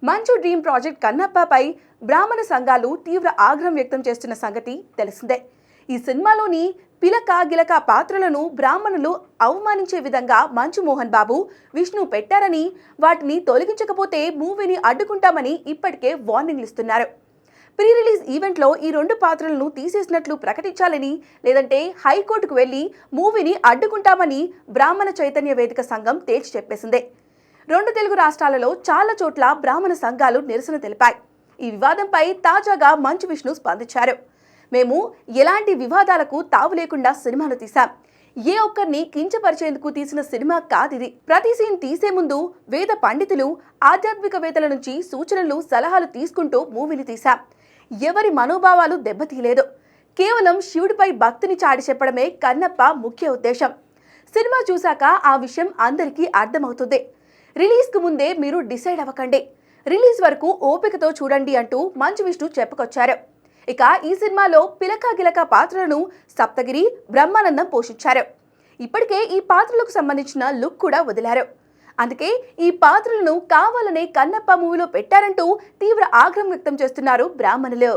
మంచు dream project కన్నప్పపై బ్రాహ్మణ సంఘాలు తీవ్ర ఆగ్రహం వ్యక్తం చేస్తున్న సంగతి తెలిసిందే. ఈ సినిమాలోని పిలక గిలక పాత్రలను బ్రాహ్మణులు అవమానించే విధంగా మంచు మోహన్ బాబు, విష్ణు పెట్టారని, వాటిని తొలగించకపోతే మూవీని అడ్డుకుంటామని ఇప్పటికే వార్నింగ్లు ఇస్తున్నారు. ప్రీ రిలీజ్ ఈవెంట్లో ఈ 2 పాత్రలను తీసేసినట్లు ప్రకటించాలని, లేదంటే హైకోర్టుకు వెళ్లి మూవీని అడ్డుకుంటామని బ్రాహ్మణ చైతన్య వేదిక సంఘం తేల్చి చెప్పేసింది. 2 తెలుగు రాష్ట్రాలలో చాలా చోట్ల బ్రాహ్మణ సంఘాలు నిరసన తెలిపాయి. ఈ వివాదంపై తాజాగా మంచు విష్ణు స్పందించారు. మేము ఎలాంటి వివాదాలకు తావు లేకుండా సినిమాను తీశాం. ఏ ఒక్కరిని కించపరిచేందుకు తీసిన సినిమా కాదిది. ప్రతి సీన్ తీసే ముందు వేద పండితులు, ఆధ్యాత్మికవేత్తల నుంచి సూచనలు, సలహాలు తీసుకుంటూ మూవీని తీశాం. ఎవరి మనోభావాలు దెబ్బతీయలేదు. కేవలం శివుడిపై భక్తిని చాటి చెప్పడమే కన్నప్ప ముఖ్య ఉద్దేశం. సినిమా చూశాక ఆ విషయం అందరికీ అర్థమవుతుంది. రిలీజ్కు ముందే మీరు డిసైడ్ అవ్వకండి, రిలీజ్ వరకు ఓపికతో చూడండి అంటూ మంచు విష్ణు చెప్పుకొచ్చారు. ఇక ఈ సినిమాలో పిలక గిలక పాత్రలను సప్తగిరి, బ్రహ్మానందం పోషించారు. ఇప్పటికే ఈ పాత్రలకు సంబంధించిన లుక్ కూడా వదిలారు. అందుకే ఈ పాత్రలను కావాలనే కన్నప్ప మూవీలో పెట్టారంటూ తీవ్ర ఆగ్రహం వ్యక్తం చేస్తున్నారు బ్రాహ్మణులు.